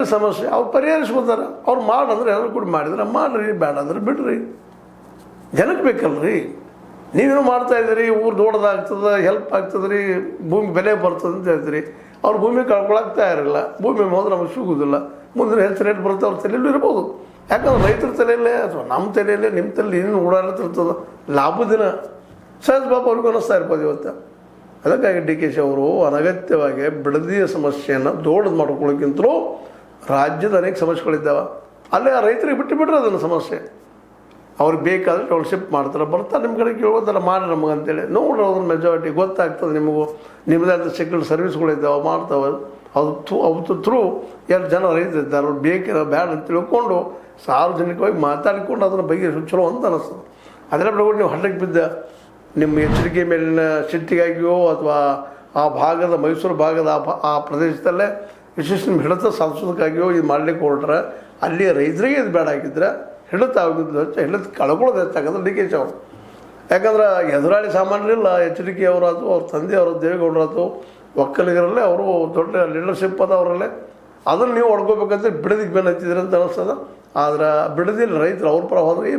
ಸಮಸ್ಯೆ ಅವ್ರು ಪರಿಹರಿಸ್ಬೋದಾರ. ಅವ್ರು ಮಾಡಂದ್ರೆ ಎಲ್ಲರೂ ಕೂಡ ಮಾಡಿದ್ರೆ ಮಾಡಿರಿ, ಬೇಡ ಅಂದ್ರೆ ಬಿಡ್ರಿ. ಜನಕ್ಕೆ ಬೇಕಲ್ರಿ. ನೀವೇನು ಮಾಡ್ತಾಯಿದ್ದೀರಿ, ಊರು ದೊಡ್ಡದಾಗ್ತದೆ, ಹೆಲ್ಪ್ ಆಗ್ತದೆ ರೀ, ಭೂಮಿ ಬೆಲೆ ಬರ್ತದೆ ಅಂತ ಹೇಳ್ತೀರಿ. ಅವ್ರು ಭೂಮಿ ಕಳ್ಕೊಳಕ್ಕೆ ತಯಾರಿಲ್ಲ. ಭೂಮಿ ಹೋದ್ರೆ ನಮಗೆ ಸಿಗೋದಿಲ್ಲ. ಮುಂದಿನ ಹೆಚ್ಚು ರೇಟ್ ಬರುತ್ತೆ ಅವ್ರ ತಲೆಯಲ್ಲೂ ಇರ್ಬೋದು. ಯಾಕಂದ್ರೆ ರೈತರ ತಲೆಯಲ್ಲೇ ಅಥವಾ ನಮ್ಮ ತಲೆಯಲ್ಲೇ ನಿಮ್ಮ ತಲೆಯಲ್ಲಿ ಏನೇನು ಓಡಾಡ್ತಿರ್ತದೆ ಲಾಭದಿನ ಸಹಜ ಬಾಬು ಅವ್ರಿಗೂ ಅನ್ನಿಸ್ತಾ ಇರ್ಬೋದು ಇವತ್ತು. ಅದಕ್ಕಾಗಿ ಡಿ ಕೆ ಶಿ ಅವರು ಅನಗತ್ಯವಾಗಿ ಬಿಡದಿಯ ಸಮಸ್ಯೆಯನ್ನು ದೊಡ್ಡದು ಮಾಡ್ಕೊಳ್ಳೋಕ್ಕಿಂತಲೂ ರಾಜ್ಯದ ಅನೇಕ ಸಮಸ್ಯೆಗಳಿದ್ದಾವೆ. ಅಲ್ಲೇ ಆ ರೈತರಿಗೆ ಬಿಟ್ಟರೆ ಅದನ್ನು ಸಮಸ್ಯೆ ಅವ್ರಿಗೆ ಬೇಕಾದರೆ ಟೌನ್ಶಿಪ್ ಮಾಡ್ತಾರೆ, ಬರ್ತಾರೆ ನಿಮ್ಮ ಕಡೆ ಕೇಳೋದಲ್ಲ ಮಾಡಿ ನಮಗೆ ಅಂತೇಳಿ ನೋಡ್ರಿ. ಅದ್ರ ಮೆಜಾರಿಟಿ ಗೊತ್ತಾಗ್ತದೆ ನಿಮಗೂ. ನಿಮ್ಮದೇ ಅಂತ ಸೆಕ್ಯೂರಿಟಿ ಸರ್ವಿಸ್ಗಳಿದ್ದಾವೆ, ಮಾಡ್ತಾವೆ. ಅದು ಥ್ರೂ ಎರಡು ಜನ ರೈತರಿದ್ದಾರೆ, ಅವ್ರು ಬೇಕಿಲ್ಲ ಬ್ಯಾಡ ಅಂತ ತಿಳ್ಕೊಂಡು ಸಾರ್ವಜನಿಕವಾಗಿ ಮಾತಾಡಿಕೊಂಡು ಅದನ್ನು ಬಗ್ಗೆ ಚಲೋ ಅಂತ ಅನ್ನಿಸ್ತದೆ. ಅದರ ಬಿಡ್ಕೊಂಡು ನೀವು ಹಳ್ಳಕ್ಕೆ ಬಿದ್ದ ನಿಮ್ಮ ಎಚ್ಚರಿಕೆ ಮೇಲಿನ ಸಿಟ್ಟಿಗಾಗಿಯೋ ಅಥವಾ ಆ ಭಾಗದ ಮೈಸೂರು ಭಾಗದ ಆ ಪ್ರದೇಶದಲ್ಲೇ ವಿಶೇಷ ನಿಮ್ಮ ಹಿಡಿತ ಸಾಧಿಸೋದಕ್ಕಾಗಿಯೋ ಇದು ಮಾಡಲಿಕ್ಕೆ ಹೊರಟ್ರೆ ಅಲ್ಲಿ ರೈತರಿಗೆ ಇದು ಬೇಡ ಆಗಿದ್ದರೆ ಹಿಡಿತ ಆಗಿದ್ದು ಹೆಚ್ಚು ಹಿಡಿತ ಕಳ್ಕೊಳ್ಳೋದು ಹೆಚ್ಚಾಗಂದ್ರೆ ಡಿ ಕೆ ಶಿ ಅವರು. ಯಾಕಂದ್ರೆ ಎದುರಾಳಿ ಸಾಮಾನ್ಯರಿಲ್ಲ, ಎಚ್ ಡಿ ಕೆ ಅವರಾತು, ಅವ್ರ ತಂದೆಯವರು ದೇವೇಗೌಡರಾತು, ಒಕ್ಕಲಿಗರಲ್ಲೇ ಅವರು ದೊಡ್ಡ ಲೀಡರ್ಶಿಪ್ ಅದ ಅವರಲ್ಲೇ. ಅದನ್ನು ನೀವು ಹೊಡ್ಕೋಬೇಕಂತ ಬಿಡದಿಗೆ ಬೆನ್ನು ಹತ್ತಿದ್ರಿ ಅಂತ ಅನ್ನಿಸ್ತದೆ. ಆದ್ರೆ ಬಿಡದಿಲ್ಲ ರೈತರು ಅವ್ರ ಪರ ಹೋದ್ರೆ